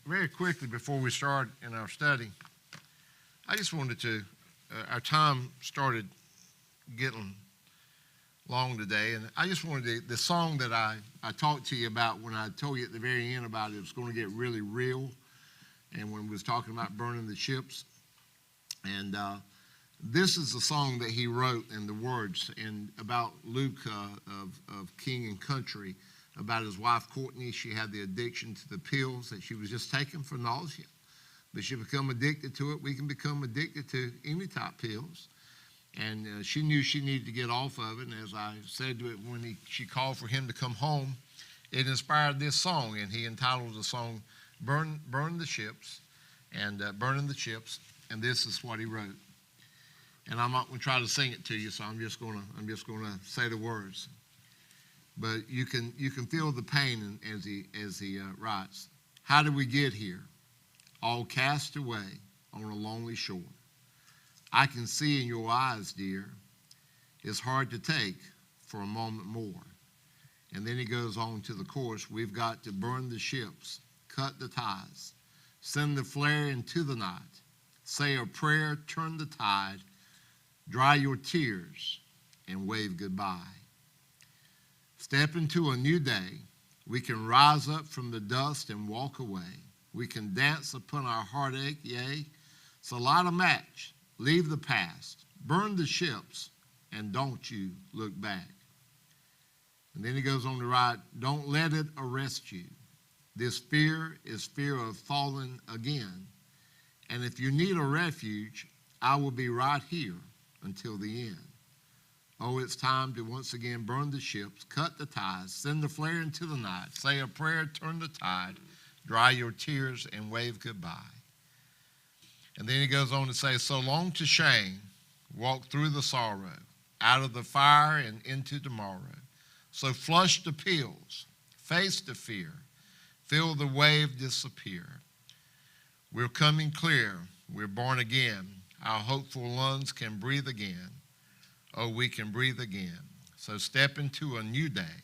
very quickly before we start in our study, I just wanted to, our time started getting long today, and I just wanted the song that I talked to you about when I told you at the very end about it was going to get really real, and when we was talking about burning the ships, and this is the song that he wrote and the words, and about Luke of King and Country, about his wife Courtney. She had the addiction to the pills that she was just taking for nausea, but she become addicted to it. We can become addicted to any type pills, and she knew she needed to get off of it. And as I said to it when she called for him to come home, it inspired this song, and he entitled the song "Burn the Ships," and burning the ships. And this is what he wrote. And I'm not going to try to sing it to you, so I'm just going to say the words. But you can feel the pain as he writes. How did we get here? All cast away on a lonely shore. I can see in your eyes, dear, it's hard to take for a moment more. And then he goes on to the chorus. We've got to burn the ships, cut the ties, send the flare into the night, say a prayer, turn the tide, dry your tears, and wave goodbye. Step into a new day. We can rise up from the dust and walk away. We can dance upon our heartache, yea. So light a match, leave the past, burn the ships, and don't you look back. And then he goes on to write, don't let it arrest you. This fear is fear of falling again. And if you need a refuge, I will be right here until the end. Oh, it's time to once again burn the ships, cut the ties, send the flare into the night, say a prayer, turn the tide, dry your tears, and wave goodbye. And then he goes on to say, so long to shame, walk through the sorrow, out of the fire and into tomorrow. So flush the pills, face the fear, feel the wave disappear. We're coming clear, we're born again. Our hopeful lungs can breathe again. Oh, we can breathe again. So step into a new day.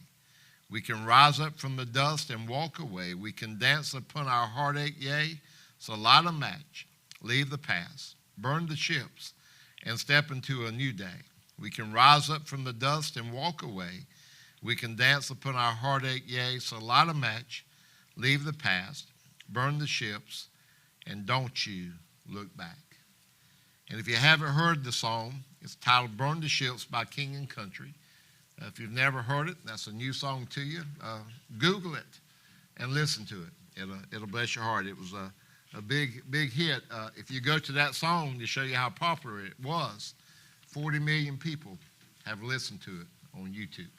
We can rise up from the dust and walk away. We can dance upon our heartache, yea. So light a match, leave the past, burn the ships, and step into a new day. We can rise up from the dust and walk away. We can dance upon our heartache, yea. So light a match, leave the past, burn the ships, and don't you look back. And if you haven't heard the song, it's titled Burn the Ships by King and Country. If you've never heard it, that's a new song to you. Google it and listen to it. It'll bless your heart. It was a big hit. If you go to that song to show you how popular it was, 40 million people have listened to it on YouTube.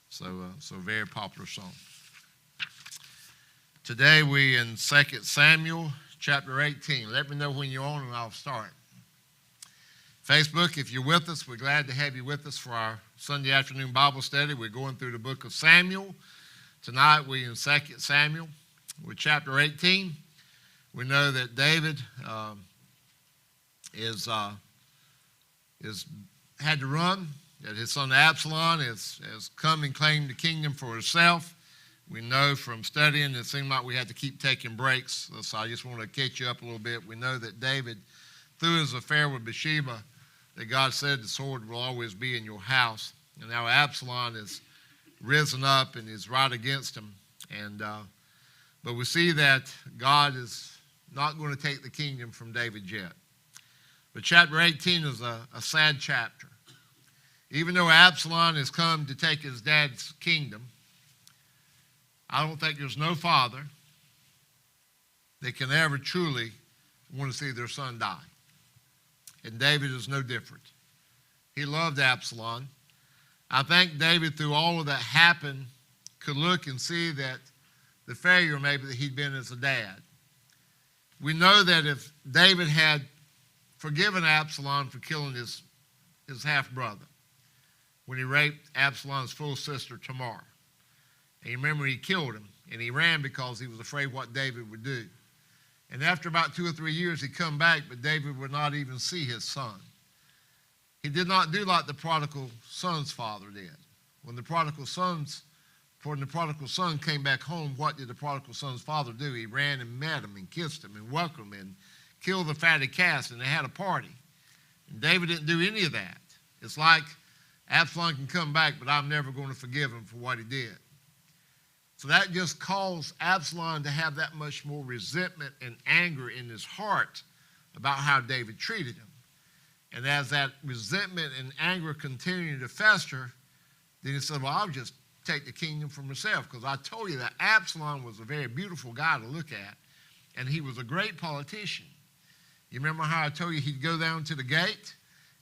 So very popular song. Today we in 2 Samuel chapter 18. Let me know when you're on and I'll start. Facebook, if you're with us, we're glad to have you with us for our Sunday afternoon Bible study. We're going through the book of Samuel. Tonight we're in 2 Samuel. We're chapter 18. We know that David had to run, that his son Absalom has come and claimed the kingdom for himself. We know from studying it seemed like we had to keep taking breaks, so I just want to catch you up a little bit. We know that David, through his affair with Bathsheba, that God said the sword will always be in your house. And now Absalom has risen up and is right against him. But we see that God is not going to take the kingdom from David yet. But chapter 18 is a sad chapter. Even though Absalom has come to take his dad's kingdom, I don't think there's no father that can ever truly want to see their son die. And David is no different. He loved Absalom. I think David, through all of that happened, could look and see that the failure maybe that he'd been as a dad. We know that if David had forgiven Absalom for killing his half-brother, when he raped Absalom's full sister Tamar, and you remember he killed him, and he ran because he was afraid what David would do. And after about 2 or 3 years, he'd come back, but David would not even see his son. He did not do like the prodigal son's father did. When the prodigal son's when the prodigal son came back home, what did the prodigal son's father do? He ran and met him and kissed him and welcomed him and killed the fatted calf, and they had a party. And David didn't do any of that. It's like Absalom can come back, but I'm never going to forgive him for what he did. So that just caused Absalom to have that much more resentment and anger in his heart about how David treated him. And as that resentment and anger continued to fester, then he said, well, I'll just take the kingdom for myself, because I told you that Absalom was a very beautiful guy to look at, and he was a great politician. You remember how I told you he'd go down to the gate,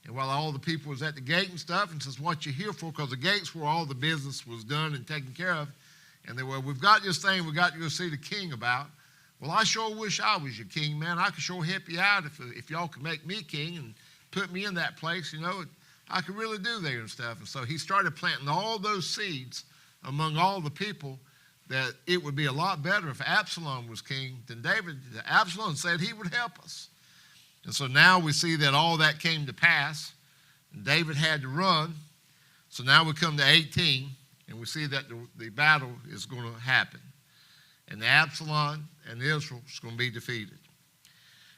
and while all the people was at the gate and stuff, and says, what you here for? Because the gate's where all the business was done and taken care of. And they were, we've got this thing we got to go see the king about. Well, I sure wish I was your king, man. I could sure help you out if y'all could make me king and put me in that place, you know. I could really do there and stuff. And so he started planting all those seeds among all the people that it would be a lot better if Absalom was king than David. Absalom said he would help us. And so now we see that all that came to pass, and David had to run. So now we come to 18, and we see that the battle is going to happen. And Absalom and Israel is going to be defeated.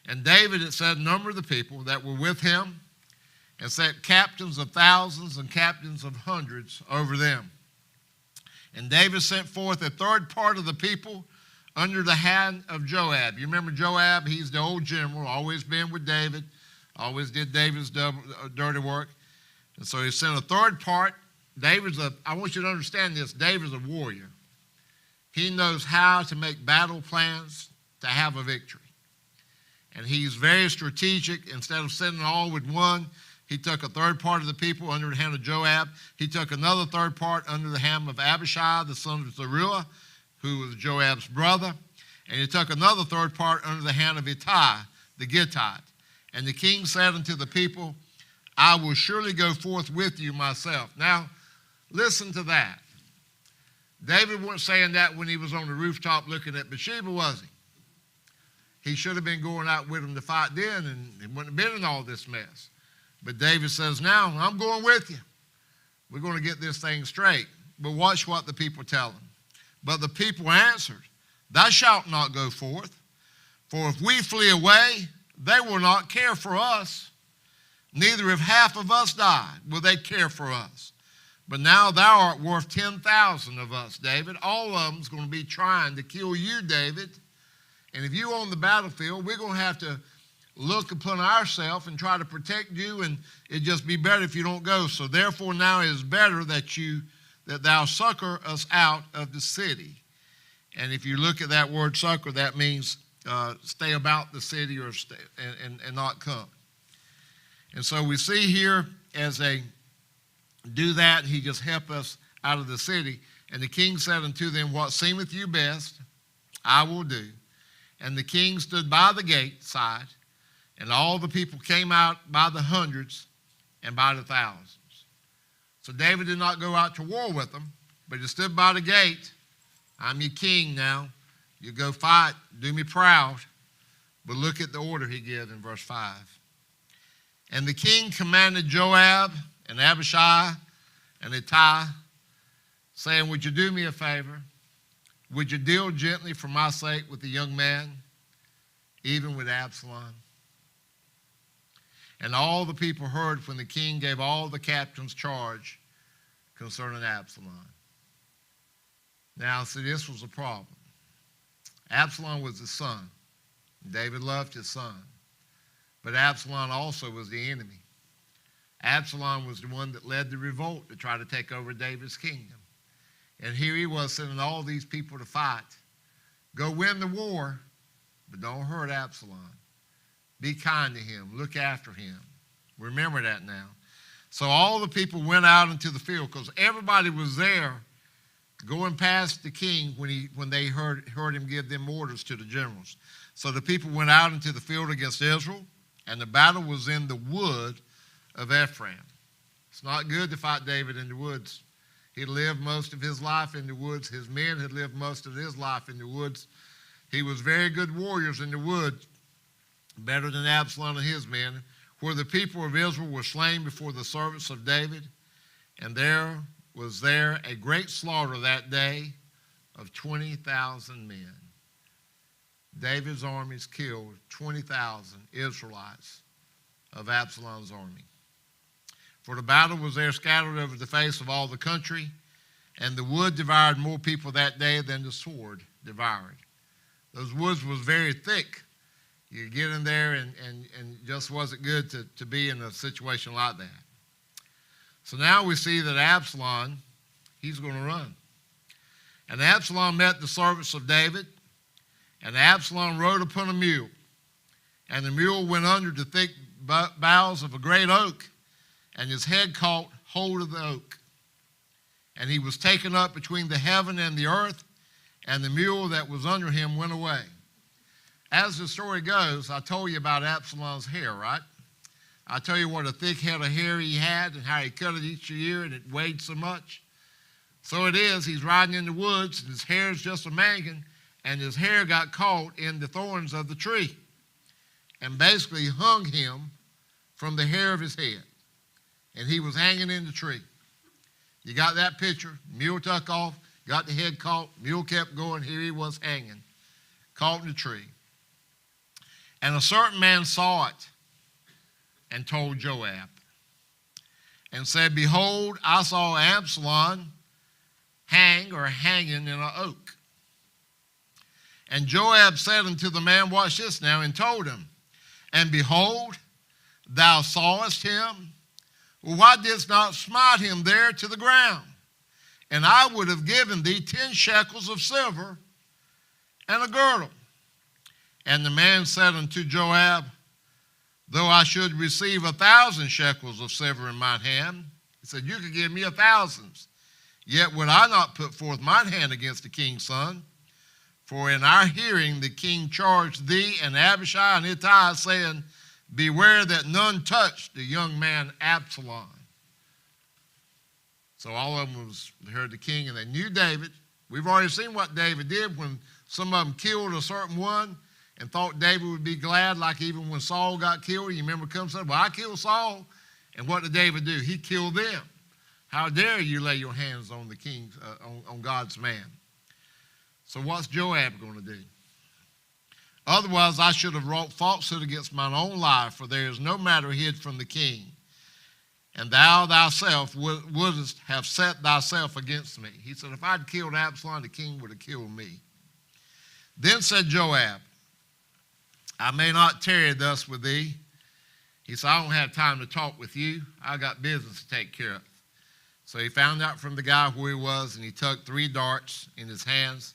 And David, it said, numbered the people that were with him and set captains of thousands and captains of hundreds over them. And David sent forth a third part of the people under the hand of Joab. You remember Joab? He's the old general, always been with David, always did David's dirty work. And so he sent a third part. I want you to understand this, David's a warrior. He knows how to make battle plans to have a victory. And he's very strategic. Instead of sending all with one, he took a third part of the people under the hand of Joab. He took another third part under the hand of Abishai, the son of Zeruiah, who was Joab's brother. And he took another third part under the hand of Ittai, the Gittite. And the king said unto the people, I will surely go forth with you myself. Now, listen to that. David wasn't saying that when he was on the rooftop looking at Bathsheba, was he? He should have been going out with him to fight then, and he wouldn't have been in all this mess. But David says, now, I'm going with you. We're going to get this thing straight. But watch what the people tell him. But the people answered, thou shalt not go forth, for if we flee away, they will not care for us. Neither if half of us die will they care for us. But now thou art worth 10,000 of us, David. All of them's going to be trying to kill you, David. And if you're on the battlefield, we're going to have to look upon ourselves and try to protect you, and it'd just be better if you don't go. So therefore now it is better that thou succor us out of the city. And if you look at that word succor, that means stay about the city or stay and not come. And so we see here as they do that, he just help us out of the city. And the king said unto them, what seemeth you best, I will do. And the king stood by the gate side, and all the people came out by the hundreds and by the thousands. So David did not go out to war with them, but he stood by the gate. I'm your king now. You go fight, do me proud. But look at the order he gives in verse 5. And the king commanded Joab and Abishai and Ittai, saying, would you do me a favor? Would you deal gently for my sake with the young man, even with Absalom? And all the people heard when the king gave all the captains charge concerning Absalom. Now, see, this was a problem. Absalom was his son. David loved his son. But Absalom also was the enemy. Absalom was the one that led the revolt to try to take over David's kingdom. And here he was sending all these people to fight. Go win the war, but don't hurt Absalom. Be kind to him. Look after him. Remember that now. So all the people went out into the field because everybody was there going past the king when they heard him give them orders to the generals. So the people went out into the field against Israel, and the battle was in the wood of Ephraim. It's not good to fight David in the woods. He lived most of his life in the woods. His men had lived most of his life in the woods. He was very good warriors in the woods, better than Absalom and his men, where the people of Israel were slain before the servants of David. And there was there a great slaughter that day of 20,000 men. David's armies killed 20,000 Israelites of Absalom's army. For the battle was there scattered over the face of all the country, and the wood devoured more people that day than the sword devoured. Those woods was very thick. You get in there and just wasn't good to be in a situation like that. So now we see that Absalom, he's going to run. And Absalom met the servants of David, and Absalom rode upon a mule. And the mule went under the thick boughs of a great oak, and his head caught hold of the oak. And he was taken up between the heaven and the earth, and the mule that was under him went away. As the story goes, I told you about Absalom's hair, right? I tell you what a thick head of hair he had and how he cut it each year and it weighed so much. So it is, he's riding in the woods and his hair is just a mangan, and his hair got caught in the thorns of the tree and basically hung him from the hair of his head. And he was hanging in the tree. You got that picture? Mule took off, got the head caught, mule kept going, here he was hanging, caught in the tree. And a certain man saw it and told Joab and said, behold, I saw Absalom hanging in an oak. And Joab said unto the man, watch this now, and told him, and behold, thou sawest him. Well, why didst not smite him there to the ground? And I would have given thee 10 shekels of silver and a girdle. And the man said unto Joab, though I should receive 1,000 shekels of silver in mine hand, he said, you could give me 1,000. Yet would I not put forth mine hand against the king's son. For in our hearing the king charged thee and Abishai and Ittai, saying, beware that none touch the young man Absalom. So all of them heard the king, and they knew David. We've already seen what David did when some of them killed a certain one and thought David would be glad, like even when Saul got killed. You remember come said, well, I killed Saul. And what did David do? He killed them. How dare you lay your hands on the king, on God's man? So what's Joab going to do? Otherwise I should have wrought falsehood against mine own life, for there is no matter hid from the king. And thou thyself wouldst have set thyself against me. He said, if I'd killed Absalom, the king would have killed me. Then said Joab, I may not tarry thus with thee. He said, I don't have time to talk with you. I got business to take care of. So he found out from the guy where he was, and he took 3 darts in his hands.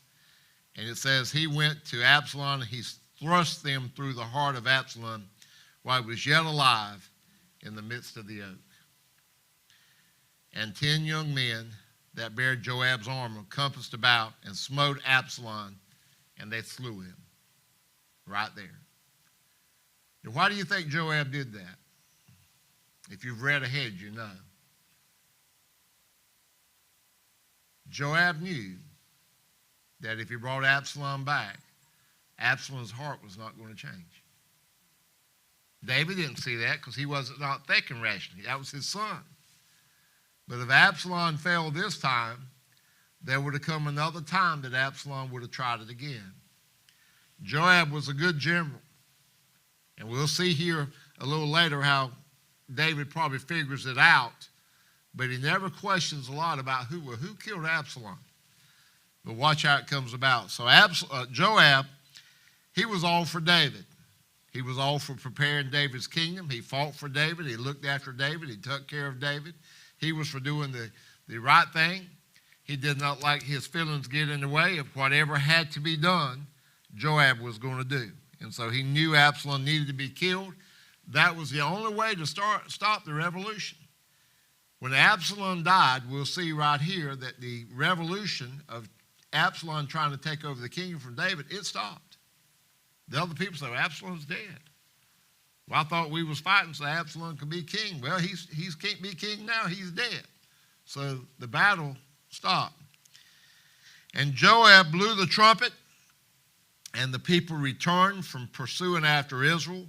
And it says he went to Absalom, and he thrust them through the heart of Absalom while he was yet alive in the midst of the oak. And 10 young men that bare Joab's armor compassed about and smote Absalom, and they slew him right there. Now, why do you think Joab did that? If you've read ahead, you know. Joab knew that if he brought Absalom back, Absalom's heart was not going to change. David didn't see that because he was not thinking rationally. That was his son. But if Absalom failed this time, there would have come another time that Absalom would have tried it again. Joab was a good general. And we'll see here a little later how David probably figures it out. But he never questions a lot about who killed Absalom. But watch how it comes about. So Joab, he was all for David. He was all for preparing David's kingdom. He fought for David. He looked after David. He took care of David. He was for doing the right thing. He did not like his feelings get in the way of whatever had to be done, Joab was going to do. And so he knew Absalom needed to be killed. That was the only way to stop the revolution. When Absalom died, we'll see right here that the revolution of Absalom trying to take over the kingdom from David, it stopped. The other people said, Absalom's dead. Well, I thought we was fighting so Absalom could be king. Well, he can't be king now. He's dead. So the battle stopped. And Joab blew the trumpet, and the people returned from pursuing after Israel,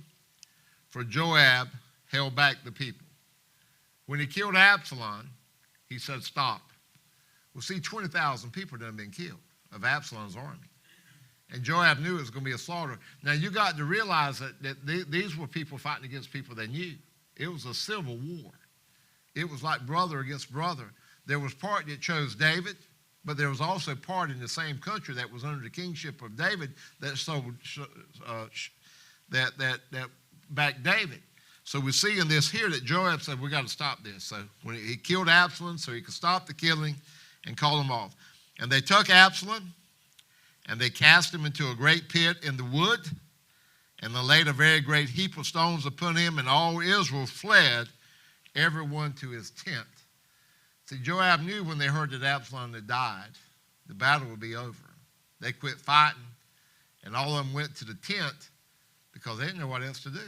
for Joab held back the people. When he killed Absalom, he said, stop. Well, see, 20,000 people done been killed of Absalom's army. And Joab knew it was going to be a slaughter. Now, you got to realize that these were people fighting against people they knew. It was a civil war. It was like brother against brother. There was part that chose David, but there was also part in the same country that was under the kingship of David that backed David. So we see in this here that Joab said, we got to stop this. So when he killed Absalom so he could stop the killing and call him off. And they took Absalom, and they cast him into a great pit in the wood, and they laid a very great heap of stones upon him, and all Israel fled, everyone to his tent. See, Joab knew when they heard that Absalom had died, the battle would be over. They quit fighting, and all of them went to the tent because they didn't know what else to do.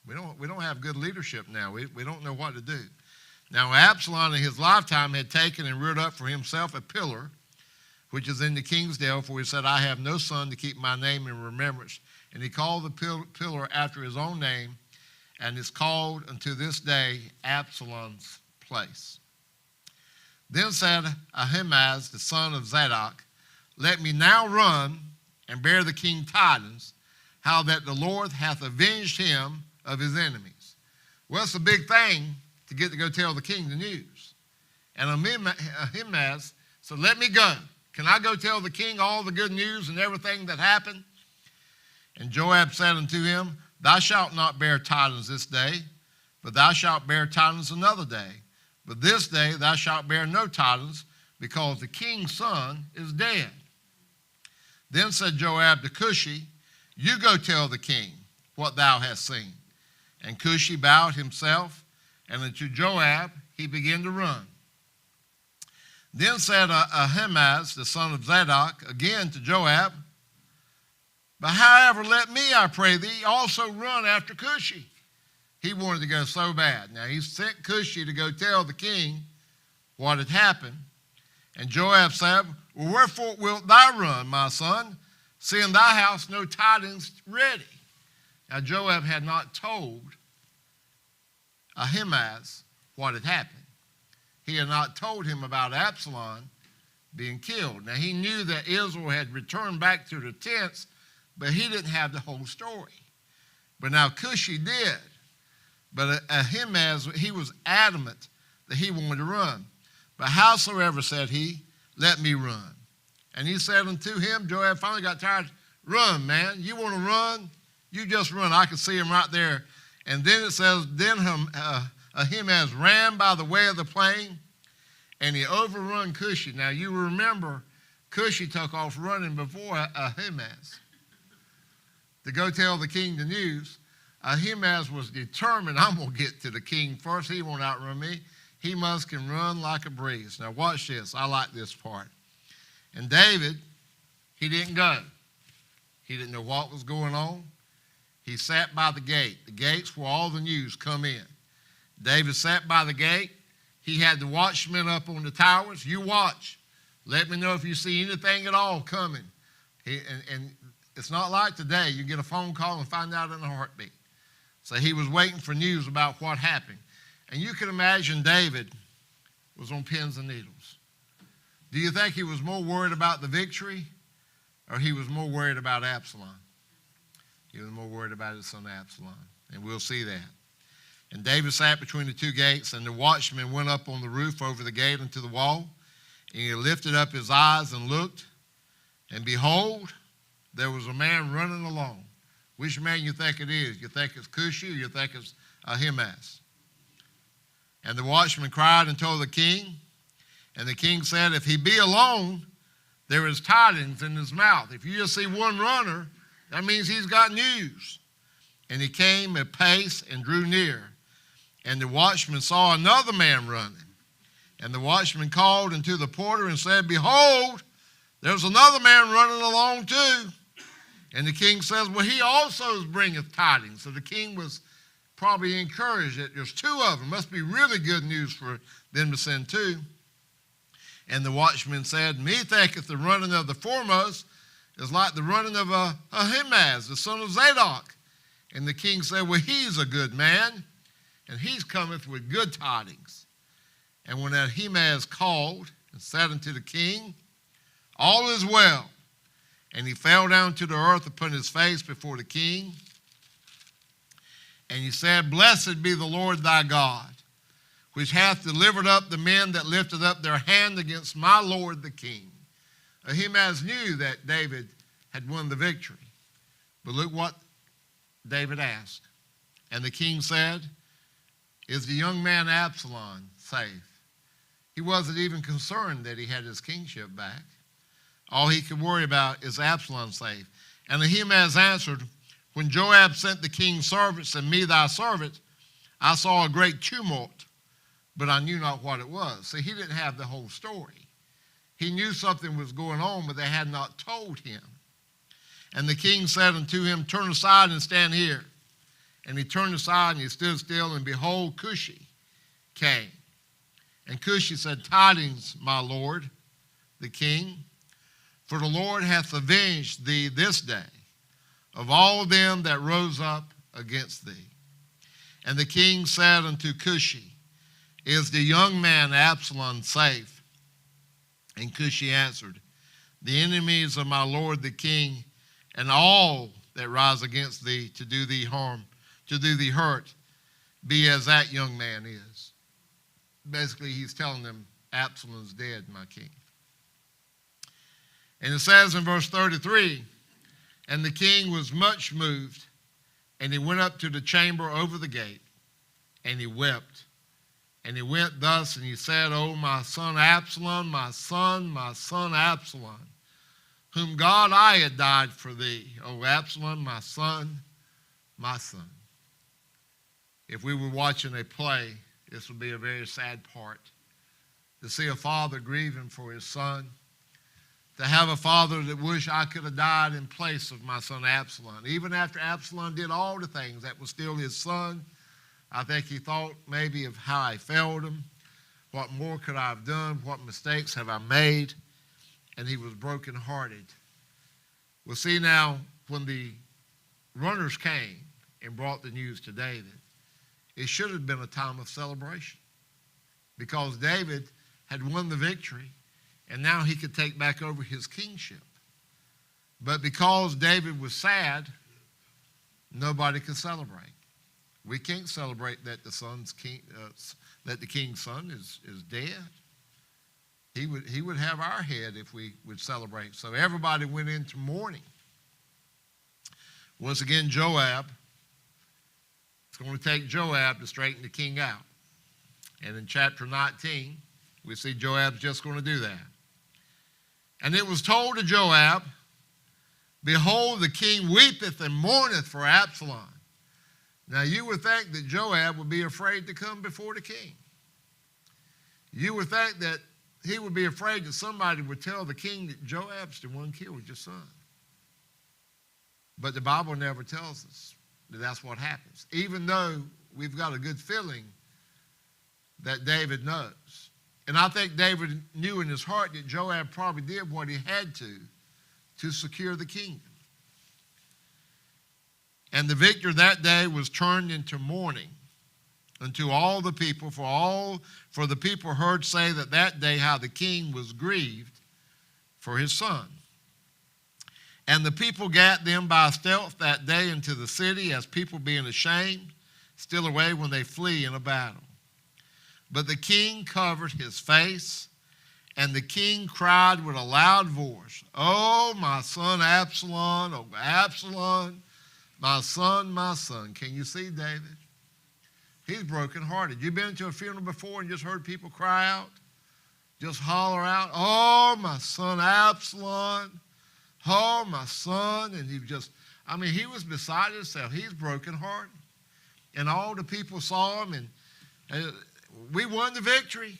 We don't have good leadership now. We don't know what to do. Now, Absalom in his lifetime had taken and reared up for himself a pillar, which is in the king's dale, for he said, I have no son to keep my name in remembrance. And he called the pillar after his own name, and is called unto this day Absalom's place. Then said Ahimaaz, the son of Zadok, let me now run and bear the king tidings, how that the Lord hath avenged him of his enemies. Well, it's a big thing to get to go tell the king the news. And Ahimaaz said, let me go. Can I go tell the king all the good news and everything that happened? And Joab said unto him, thou shalt not bear tidings this day, but thou shalt bear tidings another day. But this day thou shalt bear no tidings, because the king's son is dead. Then said Joab to Cushi, you go tell the king what thou hast seen. And Cushi bowed himself, and unto Joab he began to run. Then said Ahimaaz, the son of Zadok, again to Joab, but however, let me, I pray thee, also run after Cushi. He wanted to go so bad. Now, he sent Cushi to go tell the king what had happened. And Joab said, well, wherefore wilt thou run, my son, seeing thy house no tidings ready? Now, Joab had not told Ahimaaz what had happened. He had not told him about Absalom being killed. Now, he knew that Israel had returned back to the tents, but he didn't have the whole story. But now Cushi did. But Ahimaaz, he was adamant that he wanted to run. But howsoever, said he, let me run. And he said unto him, Joab finally got tired, run, man. You want to run? You just run. I can see him right there. And then it says, then Ahimaaz ran by the way of the plain, and he overrun Cushi. Now, you remember, Cushi took off running before Ahimaaz to go tell the king the news. Ahimaaz was determined, I'm going to get to the king first. He won't outrun me. He can run like a breeze. Now, watch this. I like this part. And David, he didn't go. He didn't know what was going on. He sat by the gate. The gate's where all the news come in. David sat by the gate. He had the watchmen up on the towers. You watch. Let me know if you see anything at all coming. And it's not like today. You get a phone call and find out in a heartbeat. So he was waiting for news about what happened. And you can imagine David was on pins and needles. Do you think he was more worried about the victory, or he was more worried about Absalom? He was more worried about his son Absalom. And we'll see that. And David sat between the two gates, and the watchman went up on the roof over the gate unto the wall. And he lifted up his eyes and looked, and behold, there was a man running along. Which man you think it is? You think it's Cushi, or you think it's Ahimaaz? And the watchman cried and told the king, and the king said, if he be alone, there is tidings in his mouth. If you just see one runner, that means he's got news. And he came apace and drew near. And the watchman saw another man running. And the watchman called unto the porter and said, behold, there's another man running along too. And the king says, well, he also bringeth tidings. So the king was probably encouraged that there's two of them. Must be really good news for them to send two. And the watchman said, me thinketh the running of the foremost is like the running of Ahimaaz, the son of Zadok. And the king said, well, he's a good man, and he's cometh with good tidings. And when Ahimaaz called and said unto the king, all is well. And he fell down to the earth upon his face before the king. And he said, blessed be the Lord thy God, which hath delivered up the men that lifted up their hand against my Lord the king. Ahimaaz knew that David had won the victory. But look what David asked. And the king said, is the young man Absalom safe? He wasn't even concerned that he had his kingship back. All he could worry about is Absalom safe. And Ahimaaz answered, when Joab sent the king's servants and me thy servant, I saw a great tumult, but I knew not what it was. So he didn't have the whole story. He knew something was going on, but they had not told him. And the king said unto him, turn aside and stand here. And he turned aside and he stood still, and behold, Cushi came. And Cushi said, tidings, my lord, the king, for the Lord hath avenged thee this day of all them that rose up against thee. And the king said unto Cushi, is the young man Absalom safe? And Cushi answered, the enemies of my lord the king, and all that rise against thee to do thee harm, to do thee hurt, be as that young man is. Basically, he's telling them, Absalom's dead, my king. And it says in verse 33, and the king was much moved, and he went up to the chamber over the gate, and he wept. And he went thus, and he said, O my son Absalom, my son Absalom, whom God I had died for thee. O Absalom, my son, my son. If we were watching a play, this would be a very sad part. To see a father grieving for his son. To have a father that wish I could have died in place of my son Absalom. Even after Absalom did all the things, that was still his son. I think he thought maybe of how I failed him. What more could I have done? What mistakes have I made? And he was brokenhearted. Well, see now, when the runners came and brought the news to David, it should have been a time of celebration. Because David had won the victory, and now he could take back over his kingship. But because David was sad, nobody could celebrate. We can't celebrate that that the king's son is dead. He would have our head if we would celebrate. So everybody went into mourning. Once again, Joab. It's going to take Joab to straighten the king out. And in chapter 19, we see Joab's just going to do that. And it was told to Joab, behold, the king weepeth and mourneth for Absalom. Now you would think that Joab would be afraid to come before the king. You would think that he would be afraid that somebody would tell the king that Joab's the one killed your son. But the Bible never tells us that that's what happens. Even though we've got a good feeling that David knows. And I think David knew in his heart that Joab probably did what he had to secure the kingdom. And the victor that day was turned into mourning unto all the people, for the people heard say that day how the king was grieved for his son. And the people gat them by stealth that day into the city, as people being ashamed, still away when they flee in a battle. But the king covered his face, and the king cried with a loud voice, Oh, my son Absalom, oh, Absalom, my son. Can you see David? He's brokenhearted. You've been to a funeral before and just heard people cry out? Just holler out, oh, my son Absalom, oh, my son. And he was beside himself. He's brokenhearted. And all the people saw him, and we won the victory.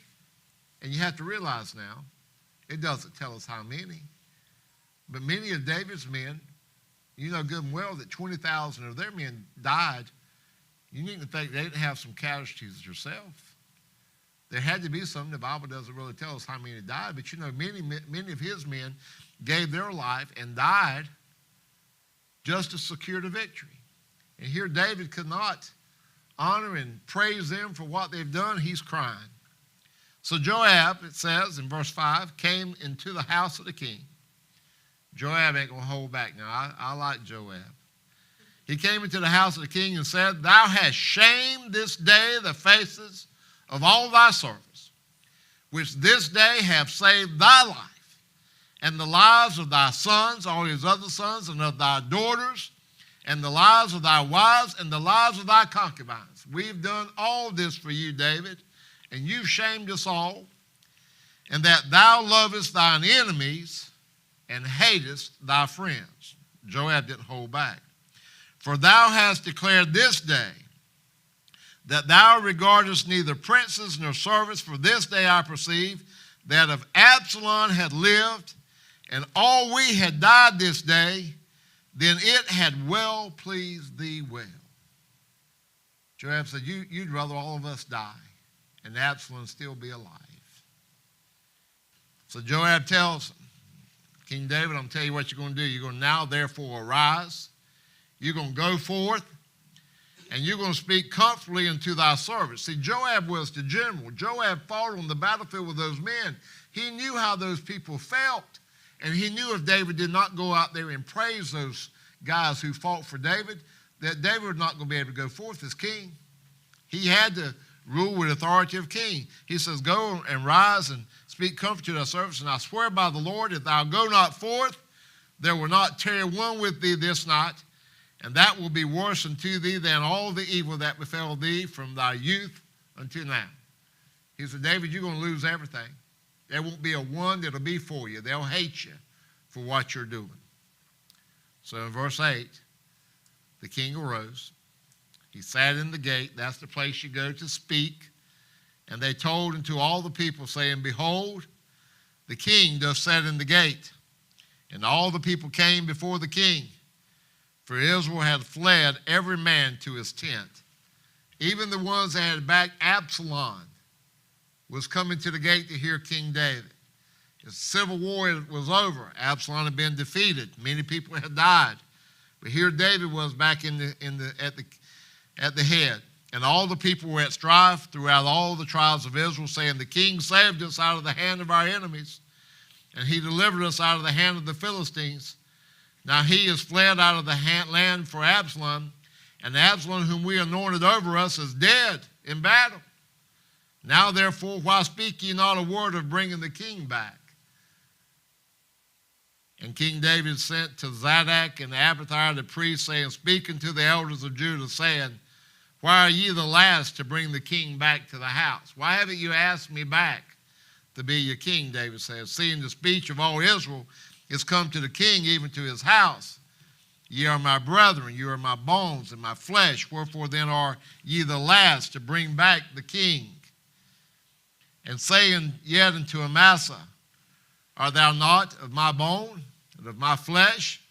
And you have to realize now, it doesn't tell us how many, but many of David's men, you know good and well that 20,000 of their men died. You need to think they didn't have some casualties yourself. There had to be some. The Bible doesn't really tell us how many died, but you know many of his men gave their life and died just to secure the victory. And here David could not honor and praise them for what they've done. He's crying. So Joab, it says in verse 5, came into the house of the king. Joab ain't going to hold back now. I like Joab. He came into the house of the king and said, Thou hast shamed this day the faces of all thy servants, which this day have saved thy life, and the lives of thy sons, all his other sons, and of thy daughters, and the lives of thy wives, and the lives of thy concubines. We've done all this for you, David, and you've shamed us all, and that thou lovest thine enemies and hatest thy friends. Joab didn't hold back. For thou hast declared this day that thou regardest neither princes nor servants, for this day I perceive that if Absalom had lived, and all we had died this day, then it had well pleased thee well. Joab said, You'd rather all of us die and Absalom still be alive. So Joab tells King David, I'm going to tell you what you're going to do. You're going to now therefore arise. You're going to go forth, and you're going to speak comfortably unto thy servants. See, Joab was the general. Joab fought on the battlefield with those men. He knew how those people felt, and he knew if David did not go out there and praise those guys who fought for David, that David was not going to be able to go forth as king. He had to rule with authority of king. He says, Go and rise and speak comfort to thy servants, and I swear by the Lord, if thou go not forth, there will not tarry one with thee this night, and that will be worse unto thee than all the evil that befell thee from thy youth until now. He said, David, you're going to lose everything. There won't be a one that'll be for you. They'll hate you for what you're doing. So in verse 8, the king arose. He sat in the gate. That's the place you go to speak. And they told unto all the people, saying, Behold, the king doth sit in the gate. And all the people came before the king. For Israel had fled every man to his tent. Even the ones that had backed Absalom was coming to the gate to hear King David. His civil war was over. Absalom had been defeated. Many people had died. But here David was back at the head. And all the people were at strife throughout all the tribes of Israel, saying, The king saved us out of the hand of our enemies, and he delivered us out of the hand of the Philistines. Now he is fled out of the land for Absalom, and Absalom, whom we anointed over us, is dead in battle. Now therefore, why speak ye not a word of bringing the king back? And King David sent to Zadok and Abiathar the priest, saying, Speak unto the elders of Judah, saying, Why are ye the last to bring the king back to the house? Why haven't you asked me back to be your king, David says, seeing the speech of all Israel is come to the king, even to his house. Ye are my brethren, you are my bones and my flesh. Wherefore then are ye the last to bring back the king? And saying yet unto Amasa, Art thou not of my bone and of my flesh?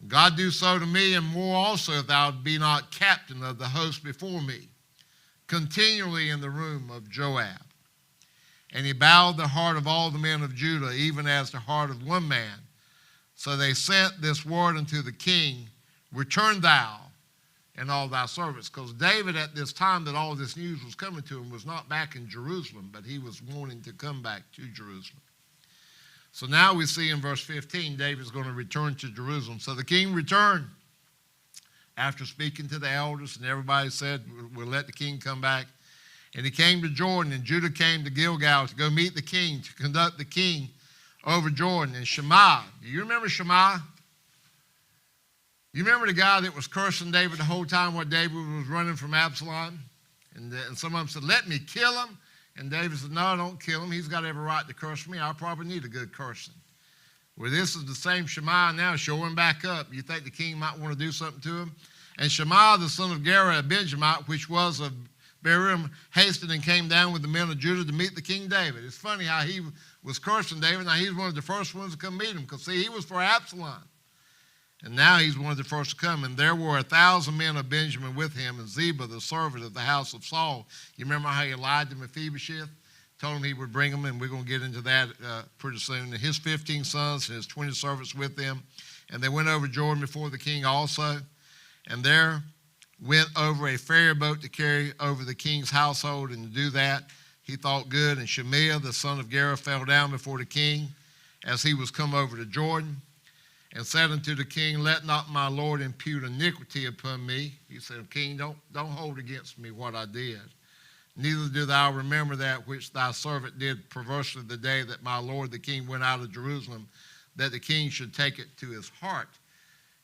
God do so to me, and more also, if thou be not captain of the host before me, continually in the room of Joab. And he bowed the heart of all the men of Judah, even as the heart of one man. So they sent this word unto the king, Return thou and all thy servants. Because David, at this time that all this news was coming to him, was not back in Jerusalem, but he was wanting to come back to Jerusalem. So now we see in verse 15, David's going to return to Jerusalem. So the king returned after speaking to the elders, and everybody said, We'll let the king come back. And he came to Jordan, and Judah came to Gilgal to go meet the king, to conduct the king over Jordan. And Shammah, do you remember Shammah? You remember the guy that was cursing David the whole time while David was running from Absalom? And some of them said, Let me kill him. And David said, No, don't kill him. He's got every right to curse me. I probably need a good cursing. Well, this is the same Shammah now. Show him back up. You think the king might want to do something to him? And Shammah, the son of Gera, a Benjamite, which was of Berim, hastened and came down with the men of Judah to meet the King David. It's funny how he was cursing David. Now he's one of the first ones to come meet him, because see, he was for Absalom. And now he's one of the first to come. And there were 1,000 men of Benjamin with him, and Ziba, the servant of the house of Saul. You remember how he lied to Mephibosheth? Told him he would bring them, and we're going to get into that pretty soon. And his 15 sons and his 20 servants with them. And they went over Jordan before the king also. And there went over a ferry boat to carry over the king's household, and to do that, he thought good. And Shemaiah, the son of Gera, fell down before the king as he was come over to Jordan, and said unto the king, let not my lord impute iniquity upon me. He said, King, don't hold against me what I did. Neither do thou remember that which thy servant did perversely the day that my lord the king went out of Jerusalem, that the king should take it to his heart.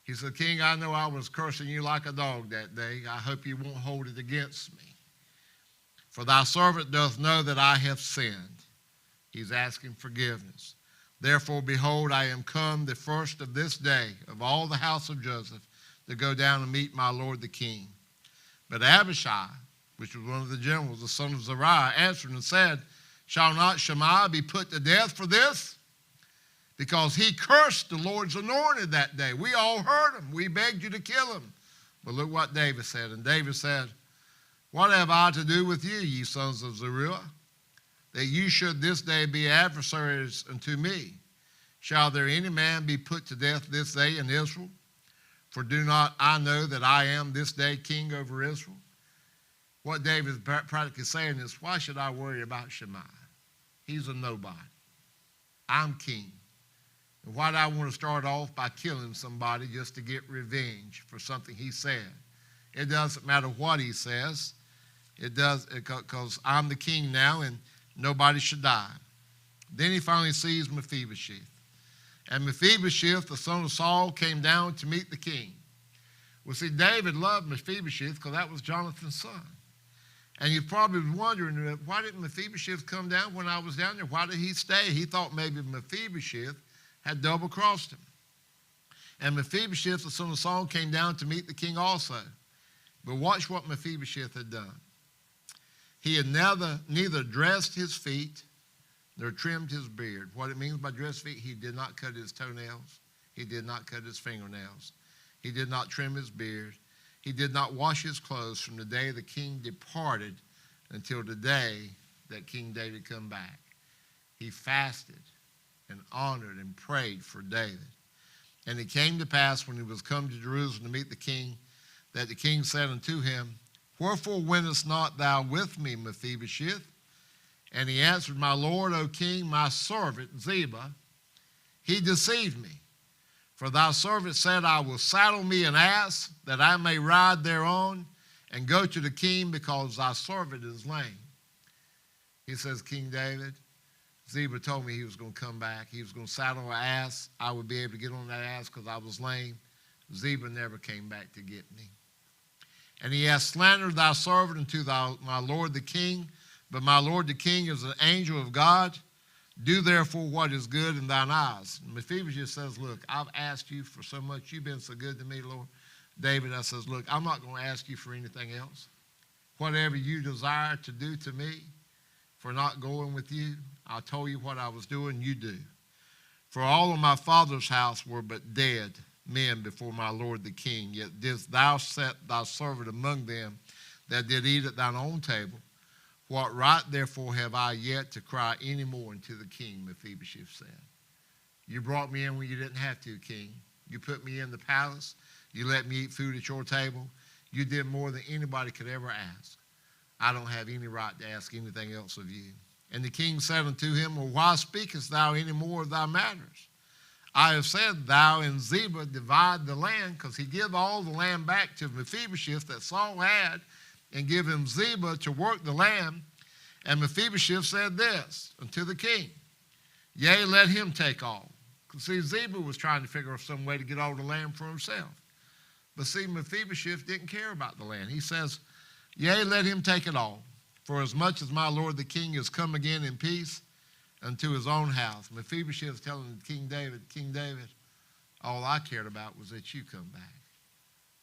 He said, King, I know I was cursing you like a dog that day. I hope you won't hold it against me. For thy servant doth know that I have sinned. He's asking forgiveness. Therefore, behold, I am come the first of this day of all the house of Joseph to go down and meet my lord the king. But Abishai, which was one of the generals, the son of Zeruiah, answered and said, shall not Shemaiah be put to death for this? Because he cursed the Lord's anointed that day. We all heard him. We begged you to kill him. But look what David said. And David said, what have I to do with you, ye sons of Zeruiah, that you should this day be adversaries unto me? Shall there any man be put to death this day in Israel? For do not I know that I am this day king over Israel? What David is practically saying is, why should I worry about Shemaiah? He's a nobody. I'm king. And why do I want to start off by killing somebody just to get revenge for something he said? It doesn't matter what he says. It does, because I'm the king now and nobody should die. Then he finally sees Mephibosheth. And Mephibosheth, the son of Saul, came down to meet the king. Well, see, David loved Mephibosheth because that was Jonathan's son. And you're probably wondering, why didn't Mephibosheth come down when I was down there? Why did he stay? He thought maybe Mephibosheth had double-crossed him. And Mephibosheth, the son of Saul, came down to meet the king also. But watch what Mephibosheth had done. He had neither dressed his feet nor trimmed his beard. What it means by dressed feet, he did not cut his toenails. He did not cut his fingernails. He did not trim his beard. He did not wash his clothes from the day the king departed until the day that King David come back. He fasted and honored and prayed for David. And it came to pass when he was come to Jerusalem to meet the king, that the king said unto him, wherefore wentest not thou with me, Mephibosheth? And he answered, my lord, O king, my servant Ziba, he deceived me. For thy servant said, I will saddle me an ass, that I may ride thereon, and go to the king, because thy servant is lame. He says, King David, Ziba told me he was going to come back. He was going to saddle an ass. I would be able to get on that ass because I was lame. Ziba never came back to get me. And he hath slandered thy servant unto my lord the king. But my lord the king is an angel of God. Do therefore what is good in thine eyes. And Mephibosheth says, look, I've asked you for so much. You've been so good to me, Lord. David, I says, look, I'm not going to ask you for anything else. Whatever you desire to do to me for not going with you, I told you what I was doing, you do. For all of my father's house were but dead men before my lord the king. Yet didst thou set thy servant among them that did eat at thine own table. What right therefore have I yet to cry any more unto the king, Mephibosheth said. You brought me in when you didn't have to, king. You put me in the palace. You let me eat food at your table. You did more than anybody could ever ask. I don't have any right to ask anything else of you. And the king said unto him, well, why speakest thou any more of thy matters? I have said, thou and Ziba divide the land, because he give all the land back to Mephibosheth that Saul had, and give him Ziba to work the land. And Mephibosheth said this unto the king, yea, let him take all. Because see, Ziba was trying to figure out some way to get all the land for himself. But see, Mephibosheth didn't care about the land. He says, yea, let him take it all. For as much as my lord the king is come again in peace unto his own house. Mephibosheth is telling King David, all I cared about was that you come back.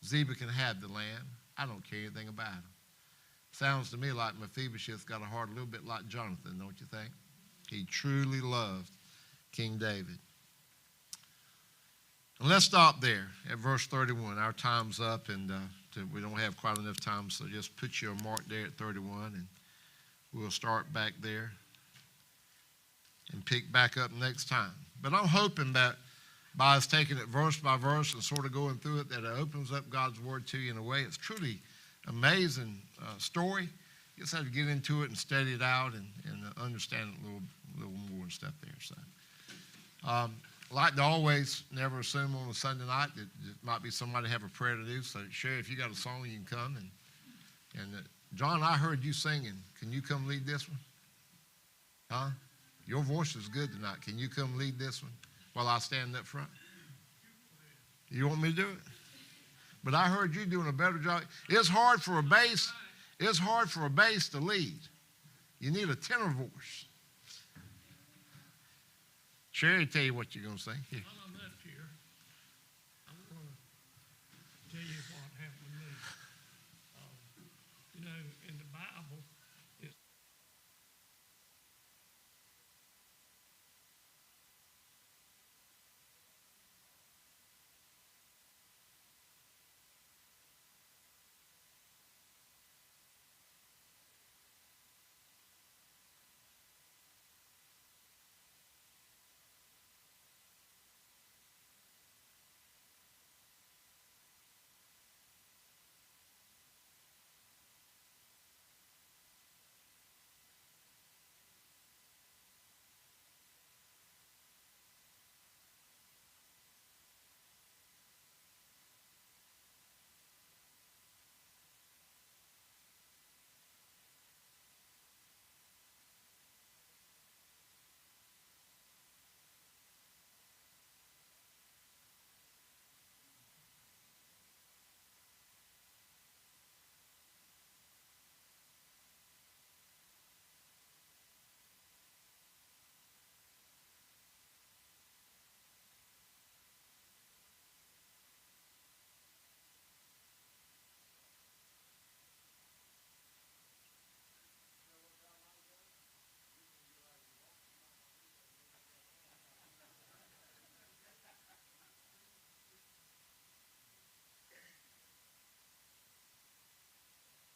Ziba can have the land. I don't care anything about him. Sounds to me like Mephibosheth got a heart a little bit like Jonathan, don't you think? He truly loved King David. And let's stop there at verse 31. Our time's up, and we don't have quite enough time, so just put your mark there at 31, and we'll start back there and pick back up next time. But I'm hoping that by us taking it verse by verse and sort of going through it, that it opens up God's word to you in a way. It's truly amazing story. You just have to get into it and study it out and understand it a little more and stuff there. So, like to always, never assume on a Sunday night that it might be somebody have a prayer to do. So, Sherry, if you got a song, you can come. And John, I heard you singing. Can you come lead this one? Huh? Your voice is good tonight. Can you come lead this one while I stand up front? You want me to do it? But I heard you doing a better job. It's hard for a bass. It's hard for a bass to lead. You need a tenor voice. Sherry, tell you what you're going to say. Here.